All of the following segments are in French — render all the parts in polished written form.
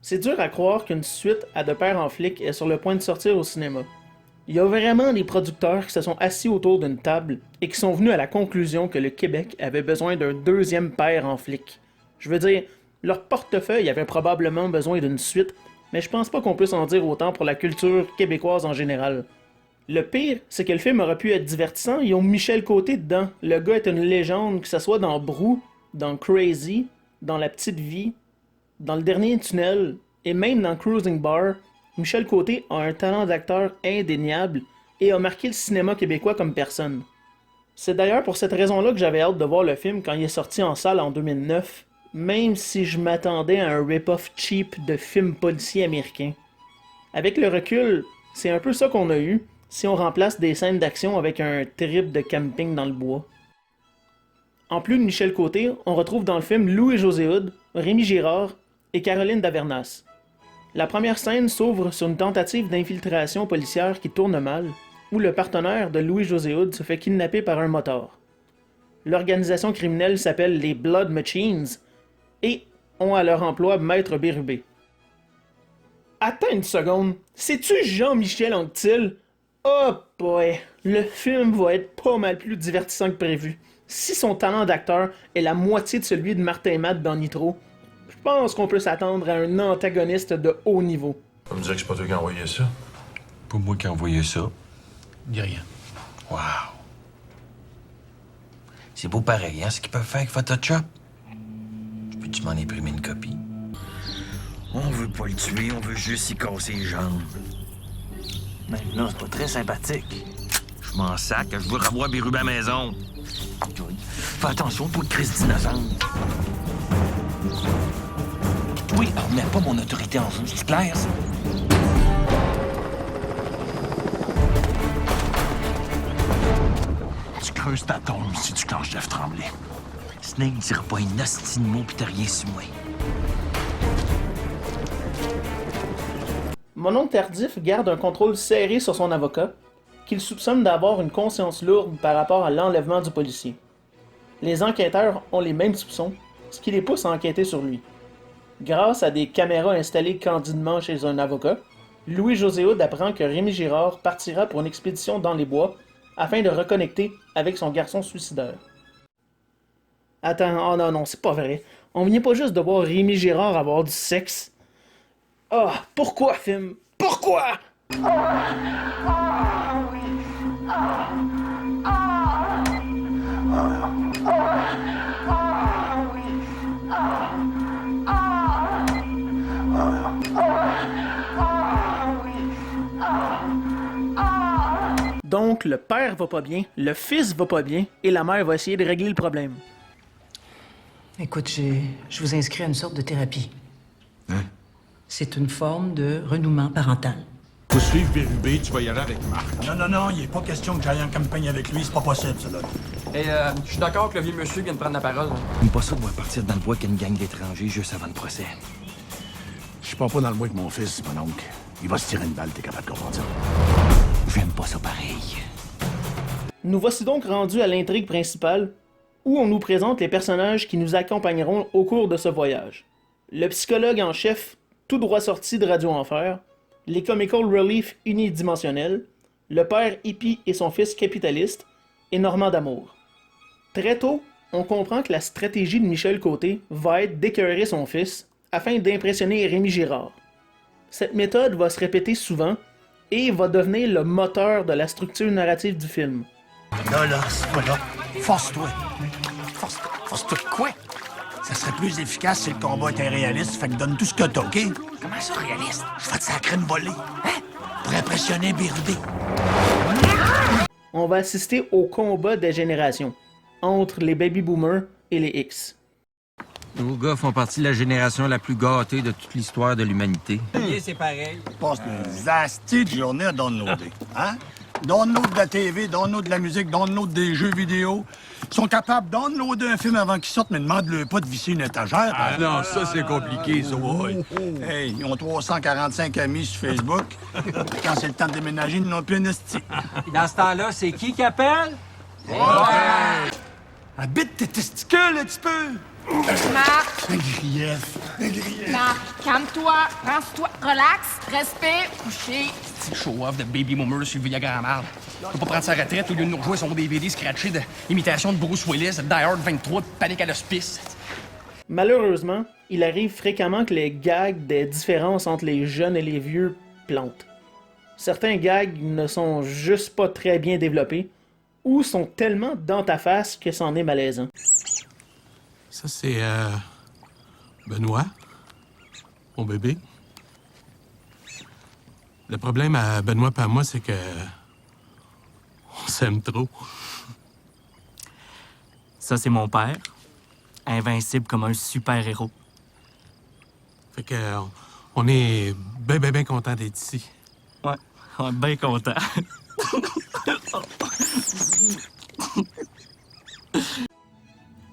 C'est dur à croire qu'une suite à De Père en flic est sur le point de sortir au cinéma. Il y a vraiment des producteurs qui se sont assis autour d'une table et qui sont venus à la conclusion que le Québec avait besoin d'un deuxième père en flic. Je veux dire, leur portefeuille avait probablement besoin d'une suite, mais je pense pas qu'on puisse en dire autant pour la culture québécoise en général. Le pire, c'est que le film aurait pu être divertissant, ils ont Michel Côté dedans. Le gars est une légende, que ce soit dans Brou, dans Crazy, dans La Petite Vie, dans Le Dernier Tunnel, et même dans Cruising Bar. Michel Côté a un talent d'acteur indéniable et a marqué le cinéma québécois comme personne. C'est d'ailleurs pour cette raison-là que j'avais hâte de voir le film quand il est sorti en salle en 2009, même si je m'attendais à un rip-off cheap de film policier américain. Avec le recul, c'est un peu ça qu'on a eu, si on remplace des scènes d'action avec un trip de camping dans le bois. En plus de Michel Côté, on retrouve dans le film Louis-José Hood, Rémi Girard et Caroline Davernas. La première scène s'ouvre sur une tentative d'infiltration policière qui tourne mal, où le partenaire de Louis-José Hood se fait kidnapper par un motard. L'organisation criminelle s'appelle les Blood Machines et ont à leur emploi Maître Bérubé. Attends une seconde, c'est-tu Jean-Michel Anctil? Oh boy, le film va être pas mal plus divertissant que prévu. Si son talent d'acteur est la moitié de celui de Martin Matt dans Nitro, je pense qu'on peut s'attendre à un antagoniste de haut niveau. On me dire que c'est pas toi qui as envoyé ça. Pas moi qui ai envoyé ça. Dis rien. Wow. C'est beau pareil, hein, ce qu'ils peuvent faire avec Photoshop. Peux-tu m'en imprimer une copie? On veut pas le tuer, on veut juste y casser les jambes. Mais non, c'est pas très sympathique. Je m'en sac, je veux revoir Bérubé à la maison. Fais attention pour le Christ d'innocent. Oui, remets pas mon autorité en jeu, c'est clair, ça? Tu creuses ta tombe si tu clenches Jeff Tremblay. Snake ne dira pas une hostie de mot pis t'as rien su moi. Mon oncle Tardif garde un contrôle serré sur son avocat, qu'il soupçonne d'avoir une conscience lourde par rapport à l'enlèvement du policier. Les enquêteurs ont les mêmes soupçons, ce qui les pousse à enquêter sur lui. Grâce à des caméras installées candidement chez un avocat, Louis-José Hood apprend que Rémi Girard partira pour une expédition dans les bois afin de reconnecter avec son garçon suicidaire. Attends, oh non, c'est pas vrai. On vient pas juste de voir Rémi Girard avoir du sexe. Ah, pourquoi, film? Pourquoi? Donc, le père va pas bien, le fils va pas bien, et la mère va essayer de régler le problème. Écoute, je vous inscris à une sorte de thérapie. Hein? C'est une forme de renouement parental. Faut suivre Bérubé, tu vas y aller avec Marc. Non, il est pas question que j'aille en campagne avec lui, c'est pas possible, ça, là. Je suis d'accord que le vieux monsieur vient de prendre la parole. J'aime pas ça de voir partir dans le bois qu'une gang d'étrangers juste avant le procès. Je pars pas dans le bois avec mon fils, mon oncle. Il va se tirer une balle, t'es capable de comprendre ça? J'aime pas ça pareil. Nous voici donc rendus à l'intrigue principale, où on nous présente les personnages qui nous accompagneront au cours de ce voyage. Le psychologue en chef, tout droit sorti de Radio Enfer, les comical relief unidimensionnels, le père hippie et son fils capitaliste, et Normand d'amour. Très tôt, on comprend que la stratégie de Michel Côté va être d'écœurer son fils afin d'impressionner Rémi Girard. Cette méthode va se répéter souvent et va devenir le moteur de la structure narrative du film. Là, c'est pas là. Force-toi. Force-toi de quoi? Ça serait plus efficace si le combat était réaliste, fait que donne tout ce que t'as, OK? Comment ça, réaliste? Je vais te sacrer une volée. Hein? Pour impressionner Bérubé. On va assister au combat des générations entre les baby boomers et les X. Nos gars font partie de la génération la plus gâtée de toute l'histoire de l'humanité. C'est pareil. Passe des astis de journée à downloader. Hein? Download de la TV, download de la musique, download des jeux vidéo. Ils sont capables de downloader un film avant qu'il sorte, mais demande-le pas de visser une étagère. Ah non, ça c'est compliqué, ça, ouais. Hey, ils ont 345 amis sur Facebook. Quand c'est le temps de déménager, ils n'ont plus un esti. Dans ce temps-là, c'est qui appelle? Habite tes testicules un petit peu! Marc, Un grief! Un grief! Marc, calme-toi, pense-toi, relax, respire, coucher. Petit show-off de baby boomer sur le Viagra à marde. Il peut pas prendre sa retraite au lieu de nous rejouer son DVD scratché d'imitation de Bruce Willis, de Die Hard 23, de Panique à l'hospice. Malheureusement, il arrive fréquemment que les gags des différences entre les jeunes et les vieux plantent. Certains gags ne sont juste pas très bien développés ou sont tellement dans ta face que c'en est malaisant. Ça, c'est, Benoît, mon bébé. Le problème à Benoît et à moi, c'est que... on s'aime trop. Ça, c'est mon père. Invincible comme un super-héros. Fait que... on est bien content d'être ici. Ouais, on est bien content.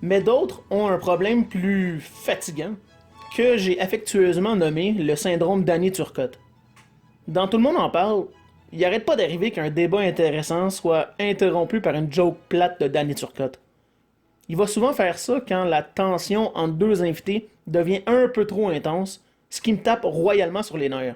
Mais d'autres ont un problème plus fatigant, que j'ai affectueusement nommé le syndrome d'Annie Turcotte. Dans Tout le monde en parle, il arrête pas d'arriver qu'un débat intéressant soit interrompu par une joke plate de Danny Turcotte. Il va souvent faire ça quand la tension entre deux invités devient un peu trop intense, ce qui me tape royalement sur les nerfs.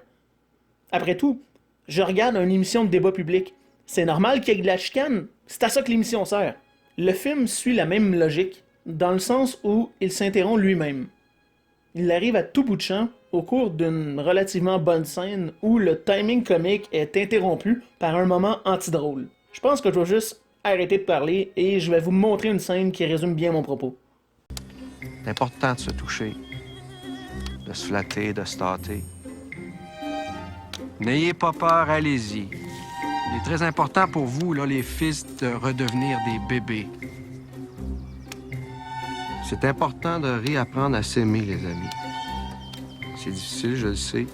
Après tout, je regarde une émission de débat public. C'est normal qu'il y ait de la chicane, c'est à ça que l'émission sert. Le film suit la même logique, dans le sens où il s'interrompt lui-même. Il arrive à tout bout de champ au cours d'une relativement bonne scène où le timing comique est interrompu par un moment anti-drôle. Je pense que je vais juste arrêter de parler et je vais vous montrer une scène qui résume bien mon propos. C'est important de se toucher, de se flatter, de se tâter. N'ayez pas peur, allez-y. Il est très important pour vous, là, les fils, de redevenir des bébés. C'est important de réapprendre à s'aimer, les amis. C'est difficile, je le sais.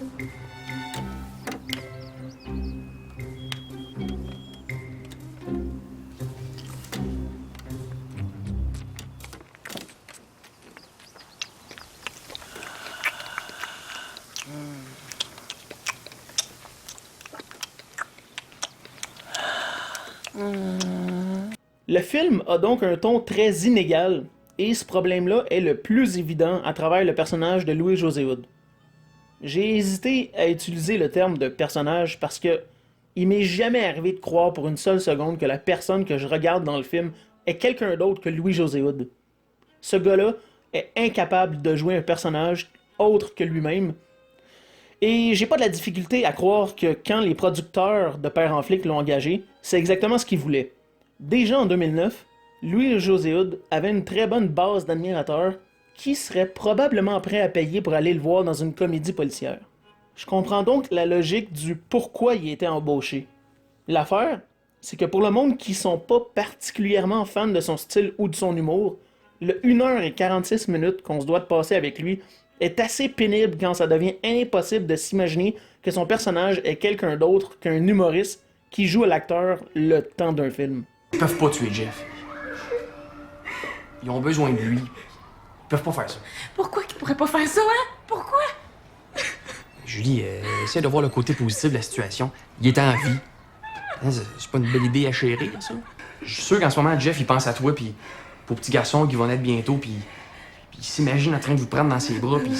Le film a donc un ton très inégal, et ce problème-là est le plus évident à travers le personnage de Louis-José Hood. J'ai hésité à utiliser le terme de personnage parce que il m'est jamais arrivé de croire pour une seule seconde que la personne que je regarde dans le film est quelqu'un d'autre que Louis-José Hood. Ce gars-là est incapable de jouer un personnage autre que lui-même, et j'ai pas de la difficulté à croire que quand les producteurs de Père en flic l'ont engagé, c'est exactement ce qu'ils voulaient. Déjà en 2009, Louis-José Hood avait une très bonne base d'admirateurs qui seraient probablement prêts à payer pour aller le voir dans une comédie policière. Je comprends donc la logique du pourquoi il était embauché. L'affaire, c'est que pour le monde qui sont pas particulièrement fans de son style ou de son humour, le 1h46 qu'on se doit de passer avec lui est assez pénible quand ça devient impossible de s'imaginer que son personnage est quelqu'un d'autre qu'un humoriste qui joue à l'acteur le temps d'un film. Ils peuvent pas tuer Jeff. Ils ont besoin de lui. Ils peuvent pas faire ça. Pourquoi qu'ils pourraient pas faire ça, hein? Pourquoi? Julie, essaie de voir le côté positif de la situation. Il est en vie. Hein, c'est pas une belle idée à chérir, ça? Je suis sûr qu'en ce moment, Jeff, il pense à toi, puis au petit garçon qui va naître bientôt, puis il s'imagine en train de vous prendre dans ses bras, puis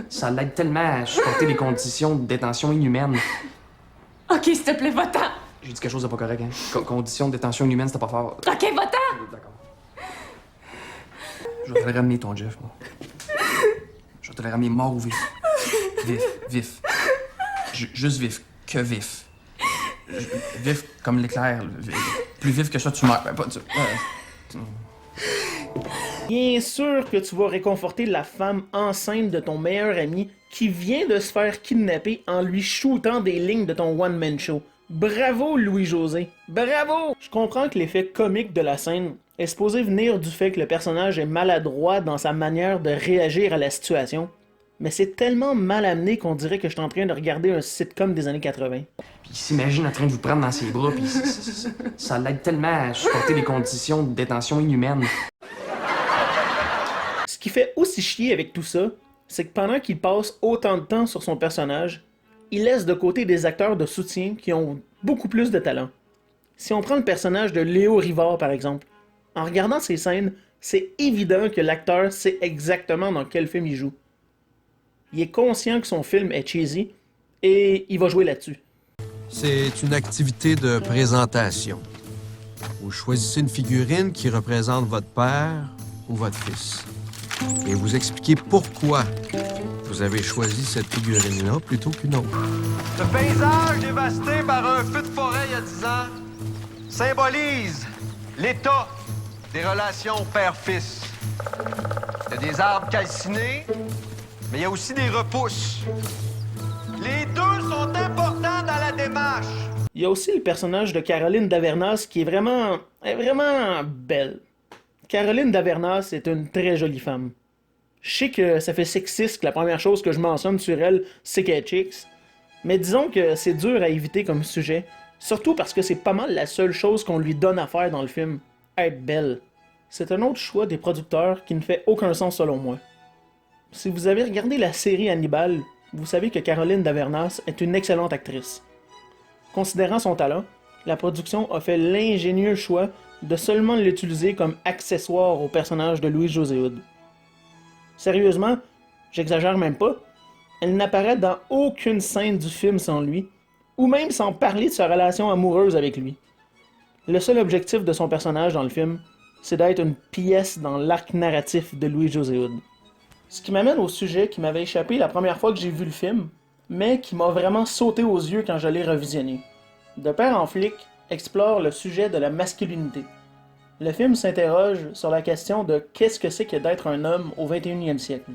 ça l'aide tellement à supporter les conditions de détention inhumaines. Ok, s'il te plaît, va-t'en! J'ai dit quelque chose de pas correct, hein? Conditions de détention inhumaine, c'était pas fort. Ok, va-t'en! D'accord. Je vais te le ramener, ton Jeff, moi. Je vais te le ramener mort ou vif. Vif, vif. Juste vif, que vif. Vif comme l'éclair. Plus vif que ça, tu meurs. Ben, pas, Bien sûr que tu vas réconforter la femme enceinte de ton meilleur ami qui vient de se faire kidnapper en lui shootant des lignes de ton one-man show. Bravo, Louis-José! Bravo! Je comprends que l'effet comique de la scène est supposé venir du fait que le personnage est maladroit dans sa manière de réagir à la situation, mais c'est tellement mal amené qu'on dirait que je suis en train de regarder un sitcom des années 80. Puis il s'imagine en train de vous prendre dans ses bras, puis ça l'aide tellement à supporter les conditions de détention inhumaines. Ce qui fait aussi chier avec tout ça, c'est que pendant qu'il passe autant de temps sur son personnage, il laisse de côté des acteurs de soutien qui ont beaucoup plus de talent. Si on prend le personnage de Léo Rivard par exemple, En regardant ces scènes, c'est évident que l'acteur sait exactement dans quel film il joue. Il est conscient que son film est cheesy et il va jouer là-dessus. C'est une activité de présentation. Vous choisissez une figurine qui représente votre père ou votre fils. Et vous expliquez pourquoi vous avez choisi cette figurine-là plutôt qu'une autre. Le paysage dévasté par un feu de forêt il y a 10 ans symbolise l'état des relations père-fils. Il y a des arbres calcinés, mais il y a aussi des repousses. Les deux sont importants dans la démarche. Il y a aussi le personnage de Caroline Davernas qui est vraiment belle. Caroline Davernas est une très jolie femme. Je sais que ça fait sexiste que la première chose que je mentionne sur elle, c'est qu'elle est chicks, mais disons que c'est dur à éviter comme sujet, surtout parce que c'est pas mal la seule chose qu'on lui donne à faire dans le film, être belle. C'est un autre choix des producteurs qui ne fait aucun sens selon moi. Si vous avez regardé la série Hannibal, vous savez que Caroline Davernas est une excellente actrice. Considérant son talent, la production a fait l'ingénieux choix de seulement l'utiliser comme accessoire au personnage de Louis-José Hood. Sérieusement, j'exagère même pas, elle n'apparaît dans aucune scène du film sans lui, ou même sans parler de sa relation amoureuse avec lui. Le seul objectif de son personnage dans le film, c'est d'être une pièce dans l'arc narratif de Louis-José Hood. Ce qui m'amène au sujet qui m'avait échappé la première fois que j'ai vu le film, mais qui m'a vraiment sauté aux yeux quand je l'ai revisionné. De père en flic explore le sujet de la masculinité. Le film s'interroge sur la question de qu'est-ce que c'est que d'être un homme au 21e siècle.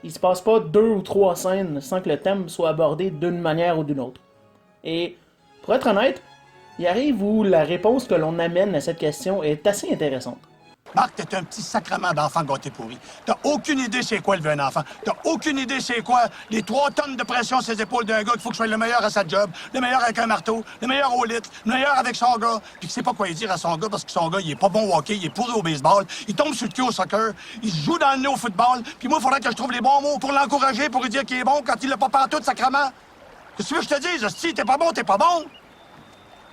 Il se passe pas 2 ou 3 scènes sans que le thème soit abordé d'une manière ou d'une autre. Et, pour être honnête, il arrive où la réponse que l'on amène à cette question est assez intéressante. Marc, t'es un petit sacrement d'enfant gâté pourri. T'as aucune idée c'est quoi élever un enfant. T'as aucune idée c'est quoi les 3 tonnes de pression sur les épaules d'un gars qu'il faut que je sois le meilleur à sa job, le meilleur avec un marteau, le meilleur au lit, le meilleur avec son gars, puis qu'il sait pas quoi dire à son gars parce que son gars, il est pas bon au hockey, il est pourri au baseball, il tombe sur le cul au soccer, il se joue dans le nez au football, puis moi, il faudrait que je trouve les bons mots pour l'encourager, pour lui dire qu'il est bon quand il l'a pas pantoute, sacrement. Qu'est-ce que tu veux que je te dise? Si t'es pas bon, t'es pas bon.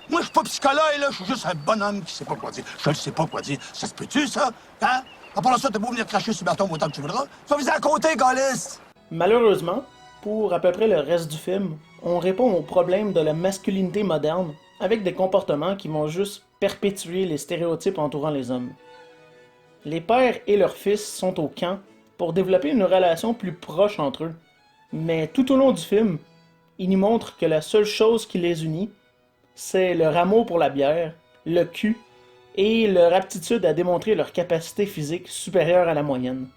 Moi, je suis pas psychologue, là. Je suis juste un bonhomme qui sait pas quoi dire. Je ne sais pas quoi dire. Ça se peut-tu, ça? Hein? À part ça, t'as beau venir cracher sur le bâton autant que tu voudras. Tu vas viser à côté, Gaulis! Malheureusement, pour à peu près le reste du film, on répond au problème de la masculinité moderne avec des comportements qui vont juste perpétuer les stéréotypes entourant les hommes. Les pères et leurs fils sont au camp pour développer une relation plus proche entre eux. Mais tout au long du film, ils nous montrent que la seule chose qui les unit, c'est leur amour pour la bière, le cul et leur aptitude à démontrer leur capacité physique supérieure à la moyenne.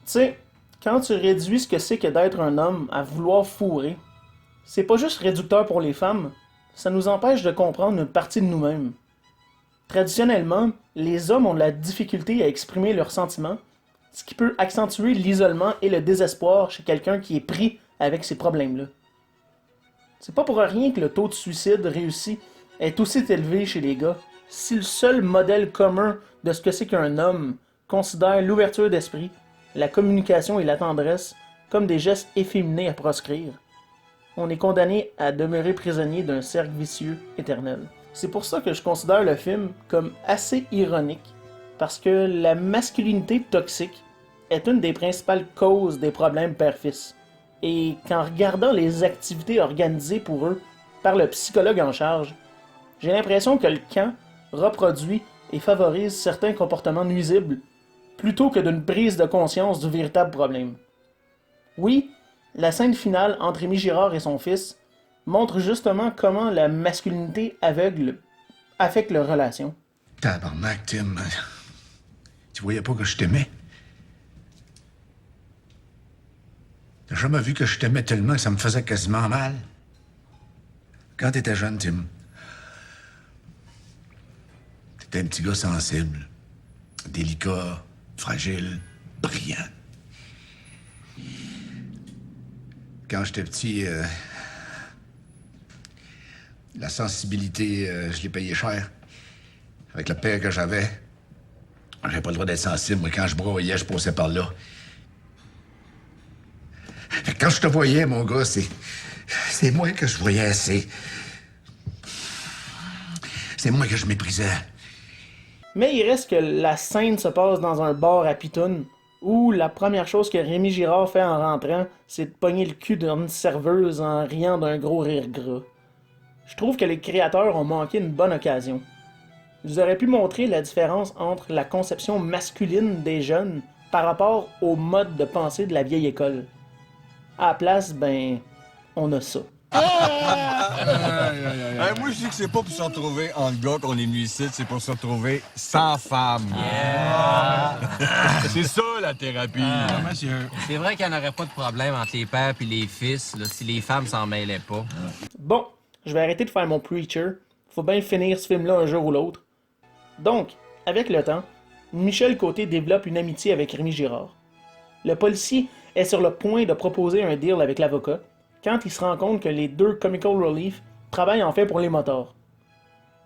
Tu sais, quand tu réduis ce que c'est que d'être un homme à vouloir fourrer, c'est pas juste réducteur pour les femmes, ça nous empêche de comprendre une partie de nous-mêmes. Traditionnellement, les hommes ont de la difficulté à exprimer leurs sentiments, ce qui peut accentuer l'isolement et le désespoir chez quelqu'un qui est pris avec ces problèmes-là. C'est pas pour rien que le taux de suicide réussi est aussi élevé chez les gars. Si le seul modèle commun de ce que c'est qu'un homme considère l'ouverture d'esprit, la communication et la tendresse comme des gestes efféminés à proscrire, on est condamné à demeurer prisonnier d'un cercle vicieux éternel. C'est pour ça que je considère le film comme assez ironique, parce que la masculinité toxique est une des principales causes des problèmes père-fils. Et qu'en regardant les activités organisées pour eux par le psychologue en charge, j'ai l'impression que le camp reproduit et favorise certains comportements nuisibles plutôt que d'une prise de conscience du véritable problème. Oui, la scène finale entre Rémi Girard et son fils montre justement comment la masculinité aveugle affecte leurs relations. Tabarnak, Tim. Tu voyais pas que je t'aimais? T'as jamais vu que je t'aimais tellement que ça me faisait quasiment mal? Quand t'étais jeune, Tim, t'étais un petit gars sensible, délicat, fragile, brillant. Quand j'étais petit, la sensibilité, je l'ai payé cher. Avec le père que j'avais pas le droit d'être sensible. Moi, quand je broyais, je passais par là. Quand je te voyais, mon gars, c'est moi que je voyais assez. C'est moi que je méprisais. Mais il reste que la scène se passe dans un bar à Pitoune, où la première chose que Rémi Girard fait en rentrant, c'est de pogner le cul d'une serveuse en riant d'un gros rire gras. Je trouve que les créateurs ont manqué une bonne occasion. Ils auraient pu montrer la différence entre la conception masculine des jeunes par rapport au mode de pensée de la vieille école. À la place, ben, on a ça. Moi, je dis que c'est pas pour se retrouver entre gars qu'on est venu ici, c'est pour se retrouver sans femme. C'est ça, la thérapie. Monsieur. C'est vrai qu'il n'y en aurait pas de problème entre les pères et les fils là, si les femmes s'en mêlaient pas. Bon, je vais arrêter de faire mon preacher. Faut bien finir ce film-là un jour ou l'autre. Donc, avec le temps, Michel Côté développe une amitié avec Rémi Girard. Le policier est sur le point de proposer un deal avec l'avocat, quand il se rend compte que les deux comical relief travaillent en fait pour les motards.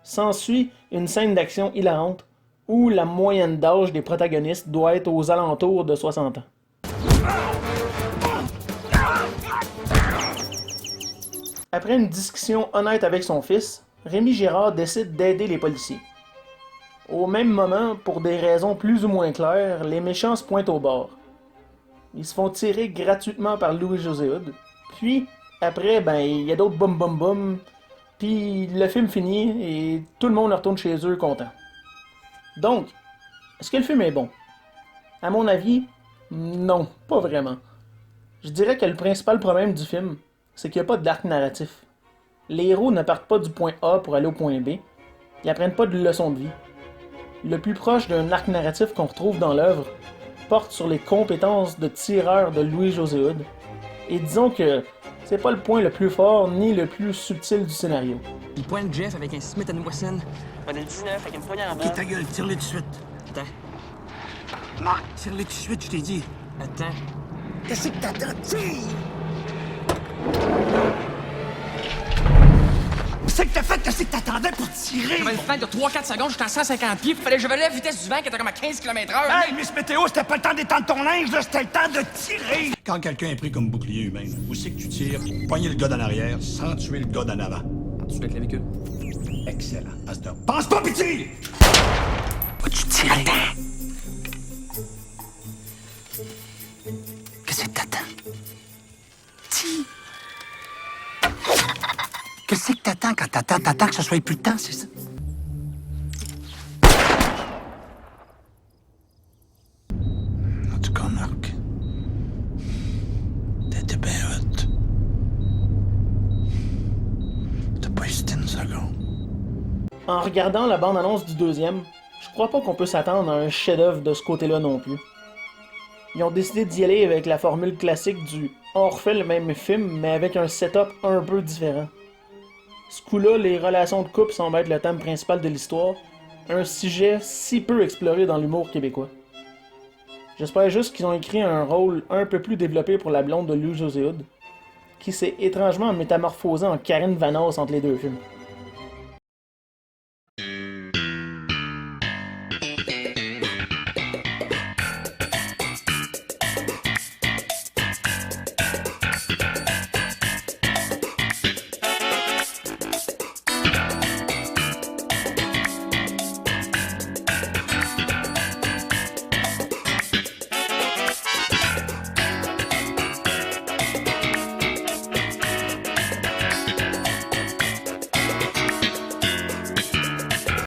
S'ensuit une scène d'action hilarante où la moyenne d'âge des protagonistes doit être aux alentours de 60 ans. Après une discussion honnête avec son fils, Rémi Girard décide d'aider les policiers. Au même moment, pour des raisons plus ou moins claires, les méchants se pointent au bord. Ils se font tirer gratuitement par Louis-José Hood. Puis, après, ben, il y a d'autres boum boum boum. Puis, le film finit et tout le monde retourne chez eux content. Donc, est-ce que le film est bon? À mon avis, non, pas vraiment. Je dirais que le principal problème du film, c'est qu'il n'y a pas d'arc narratif. Les héros ne partent pas du point A pour aller au point B. Ils apprennent pas de leçons de vie. Le plus proche d'un arc narratif qu'on retrouve dans l'œuvre porte sur les compétences de tireur de Louis-José Hood. Et disons que c'est pas le point le plus fort ni le plus subtil du scénario. Il pointe Jeff avec un Smith & Wesson. Modèle 19 avec une poignée en bas. Ok, ta gueule, tire-le tout de suite. Attends. Marc, tire-le tout de suite, je t'ai dit. Attends. Qu'est-ce que t'attends? Tire! Qu'est-ce que t'as fait? Qu'est-ce que t'attendais pour tirer? J'avais une fenêtre de 3-4 secondes, j'étais à 150 pieds, puis fallait que je volais la vitesse du vent qui était comme à 15 km/h. Hey, Miss Météo, c'était pas le temps d'étendre ton linge, là, c'était le temps de tirer! Quand quelqu'un est pris comme bouclier humain, où c'est que tu tires? Poigner le gars d'en arrière sans tuer le gars d'en avant. En dessous de la clavicule. Excellent. Astor. Pense pas, pis tire! Vas-tu tirer? Qu'est-ce que t'attends? Tire! Qu'est-ce que t'attends quand t'attends? T'attends que ça soit plus de temps, c'est ça? En tout cas, Marc, t'étais bien hot. T'as pas hésité une seconde. En regardant la bande-annonce du deuxième, je crois pas qu'on peut s'attendre à un chef-d'œuvre de ce côté-là non plus. Ils ont décidé d'y aller avec la formule classique du « on refait le même film, mais avec un setup un peu différent ». Ce coup-là, les relations de couple semblent être le thème principal de l'histoire, un sujet si peu exploré dans l'humour québécois. J'espère juste qu'ils ont écrit un rôle un peu plus développé pour la blonde de Louis-José Hood, qui s'est étrangement métamorphosée en Karine Vanasse entre les deux films.